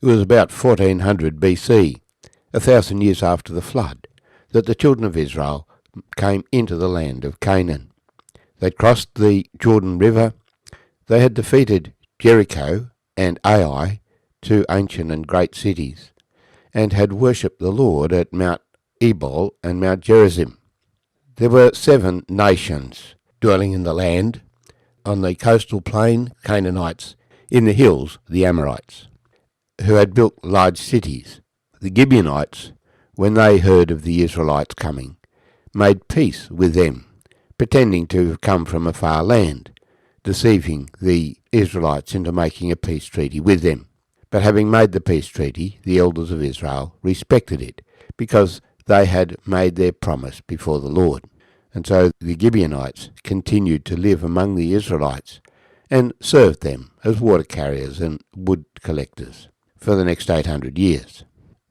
It was about 1400 BC, 1,000 years after the flood, that the children of Israel came into the land of Canaan. They'd crossed the Jordan River. They had defeated Jericho and Ai, two ancient and great cities, and had worshipped the Lord at Mount Ebal and Mount Gerizim. There were 7 nations dwelling in the land. On the coastal plain, Canaanites; in the hills, the Amorites, who had built large cities. The Gibeonites, when they heard of the Israelites coming, made peace with them, pretending to have come from a far land, deceiving the Israelites into making a peace treaty with them. But having made the peace treaty, the elders of Israel respected it, because they had made their promise before the Lord. And so the Gibeonites continued to live among the Israelites and served them as water carriers and wood collectors for the next 800 years.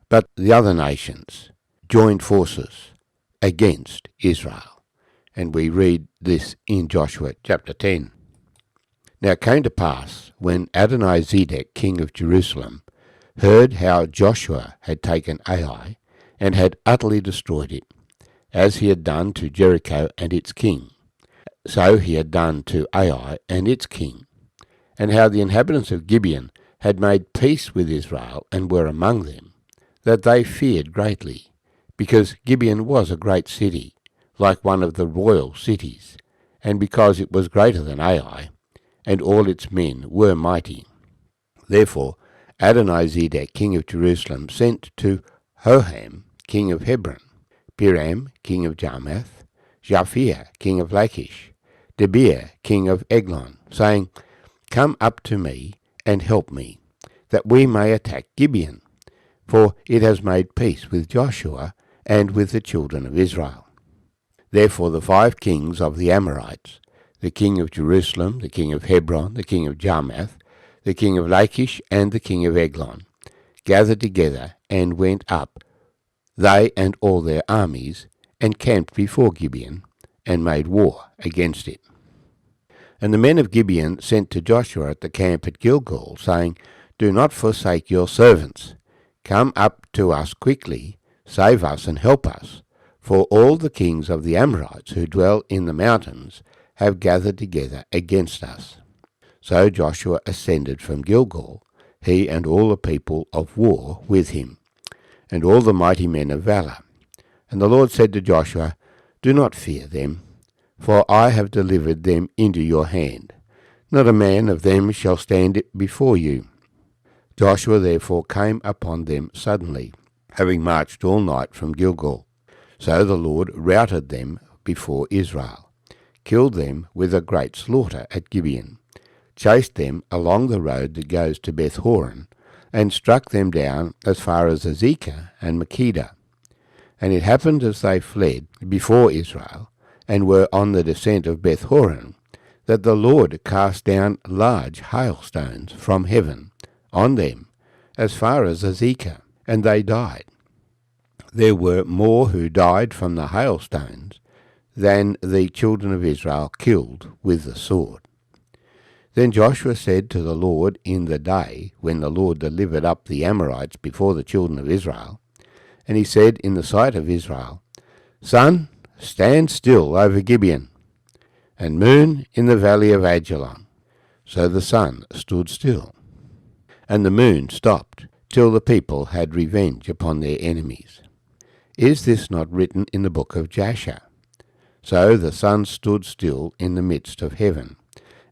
But the other nations joined forces against Israel, and we read this in Joshua chapter 10. Now it came to pass, when Adonizedek, king of Jerusalem, heard how Joshua had taken Ai and had utterly destroyed it, as he had done to Jericho and its king, so he had done to Ai and its king, and how the inhabitants of Gibeon had made peace with Israel and were among them, that they feared greatly, because Gibeon was a great city, like one of the royal cities, and because it was greater than Ai, and all its men were mighty. Therefore Adonizedek, king of Jerusalem, sent to Hoham, king of Hebron, Piram, king of Jarmuth, Japhia, king of Lachish, Debir, king of Eglon, saying, Come up to me and help me, that we may attack Gibeon, for it has made peace with Joshua and with the children of Israel. Therefore the 5 kings of the Amorites, the king of Jerusalem, the king of Hebron, the king of Jarmuth, the king of Lachish, and the king of Eglon, gathered together and went up, they and all their armies, and camped before Gibeon, and made war against it. And the men of Gibeon sent to Joshua at the camp at Gilgal, saying, Do not forsake your servants. Come up to us quickly, save us and help us, for all the kings of the Amorites who dwell in the mountains have gathered together against us. So Joshua ascended from Gilgal, he and all the people of war with him, and all the mighty men of valour. And the Lord said to Joshua, Do not fear them, for I have delivered them into your hand. Not a man of them shall stand before you. Joshua therefore came upon them suddenly, having marched all night from Gilgal. So the Lord routed them before Israel, killed them with a great slaughter at Gibeon, chased them along the road that goes to Beth-horon, and struck them down as far as Azekah and Makkedah. And it happened as they fled before Israel, and were on the descent of Beth-horon, that the Lord cast down large hailstones from heaven on them, as far as Azekah, and they died. There were more who died from the hailstones than the children of Israel killed with the sword. Then Joshua said to the Lord in the day when the Lord delivered up the Amorites before the children of Israel, and he said in the sight of Israel, Sun, stand still over Gibeon, and moon in the valley of Ajalon. So the sun stood still, and the moon stopped, till the people had revenge upon their enemies. Is this not written in the book of Jasher? So the sun stood still in the midst of heaven,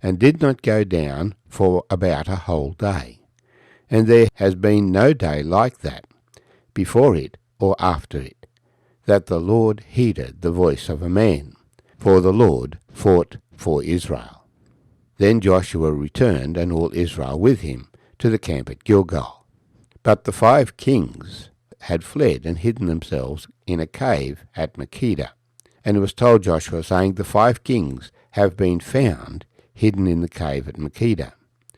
and did not go down for about a whole day. And there has been no day like that, before it or after it, that the Lord heeded the voice of a man, for the Lord fought for Israel. Then Joshua returned, and all Israel with him, to the camp at Gilgal. But the 5 kings had fled and hidden themselves in a cave at Makkedah. And it was told Joshua, saying, The 5 kings have been found hidden in the cave at Makkedah.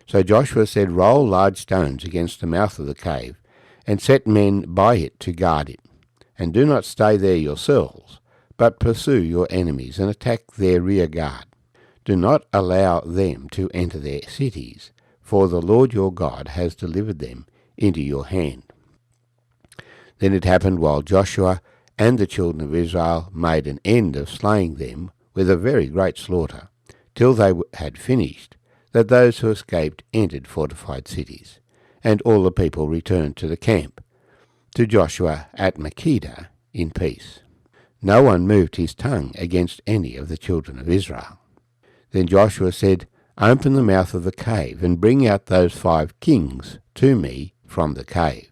So Joshua said, Roll large stones against the mouth of the cave, and set men by it to guard it. And do not stay there yourselves, but pursue your enemies, and attack their rear guard. Do not allow them to enter their cities, for the Lord your God has delivered them into your hand. Then it happened while Joshua and the children of Israel made an end of slaying them with a very great slaughter, till they had finished, that those who escaped entered fortified cities, and all the people returned to the camp, to Joshua at Makkedah in peace. No one moved his tongue against any of the children of Israel. Then Joshua said, Open the mouth of the cave, and bring out those 5 kings to me from the cave.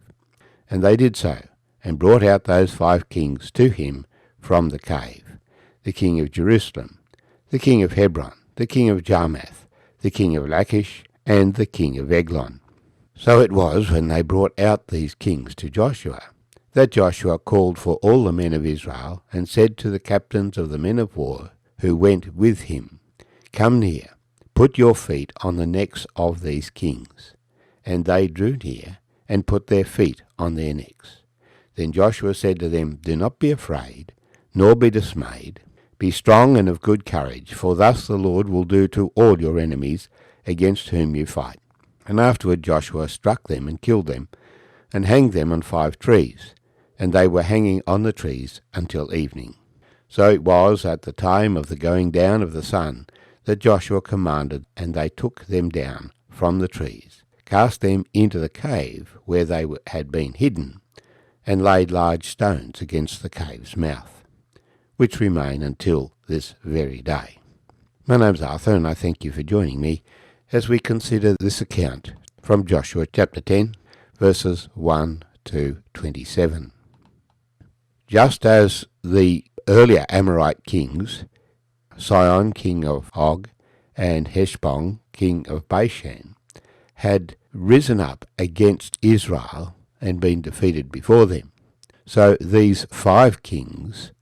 And they did so, and brought out those 5 kings to him from the cave, the king of Jerusalem, the king of Hebron, the king of Jarmuth, the king of Lachish, and the king of Eglon. So it was, when they brought out these kings to Joshua, that Joshua called for all the men of Israel, and said to the captains of the men of war who went with him, Come near, put your feet on the necks of these kings. And they drew near, and put their feet on their necks. Then Joshua said to them, Do not be afraid, nor be dismayed. Be strong and of good courage, for thus the Lord will do to all your enemies against whom you fight. And afterward Joshua struck them and killed them, and hanged them on 5 trees, and they were hanging on the trees until evening. So it was at the time of the going down of the sun that Joshua commanded, and they took them down from the trees, cast them into the cave where they had been hidden, and laid large stones against the cave's mouth, which remain until this very day. My name's Arthur, and I thank you for joining me as we consider this account from Joshua chapter 10, verses 1 to 27. Just as the earlier Amorite kings, Sihon, king of Og, and Heshbon, king of Bashan, had risen up against Israel and been defeated before them, so these 5 kings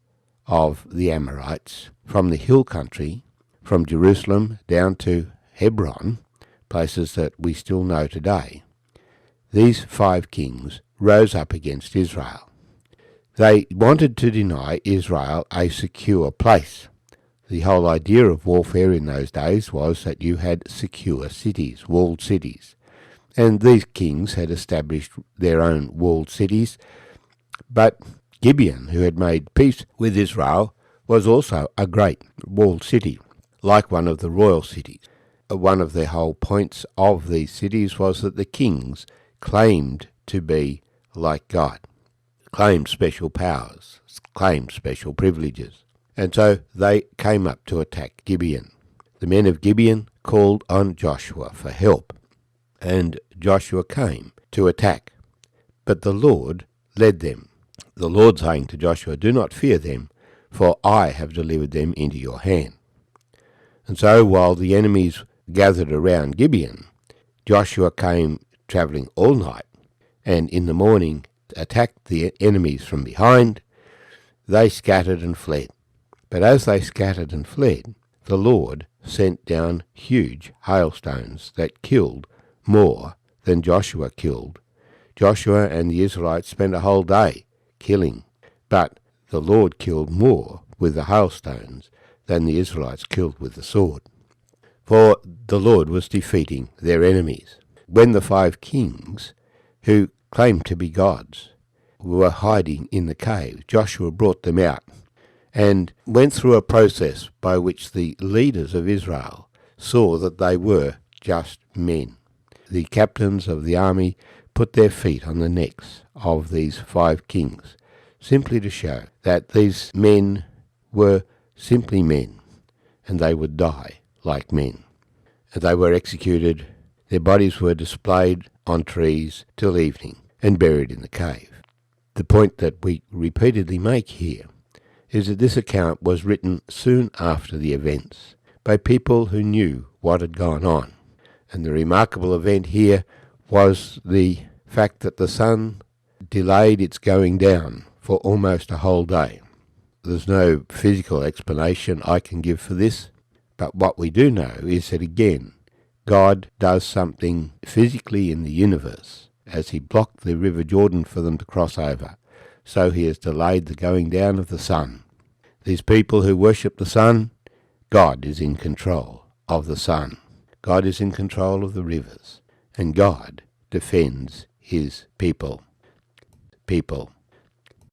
of the Amorites from the hill country, from Jerusalem down to Hebron, places that we still know today, these 5 kings rose up against Israel. They wanted to deny Israel a secure place. The whole idea of warfare in those days was that you had secure cities, walled cities, and these kings had established their own walled cities. But Gibeon, who had made peace with Israel, was also a great walled city, like one of the royal cities. One of the whole points of these cities was that the kings claimed to be like God, claimed special powers, claimed special privileges. And so they came up to attack Gibeon. The men of Gibeon called on Joshua for help, and Joshua came to attack. But the Lord led them, the Lord saying to Joshua, Do not fear them, for I have delivered them into your hand. And so while the enemies gathered around Gibeon, Joshua came travelling all night, and in the morning attacked the enemies from behind. They scattered and fled. But as they scattered and fled, the Lord sent down huge hailstones that killed more than Joshua killed. Joshua and the Israelites spent a whole day killing, but the Lord killed more with the hailstones than the Israelites killed with the sword. For the Lord was defeating their enemies. When the 5 kings, who claimed to be gods, were hiding in the cave, Joshua brought them out and went through a process by which the leaders of Israel saw that they were just men. The captains of the army put their feet on the necks of these 5 kings, simply to show that these men were simply men, and they would die like men. And they were executed, their bodies were displayed on trees till evening, and buried in the cave. The point that we repeatedly make here is that this account was written soon after the events, by people who knew what had gone on. And the remarkable event here was the fact that the sun delayed its going down for almost a whole day. There's no physical explanation I can give for this, but what we do know is that again, God does something physically in the universe as he blocked the river Jordan for them to cross over. So he has delayed the going down of the sun. These people who worship the sun, God is in control of the sun. God is in control of the rivers, and God defends his people.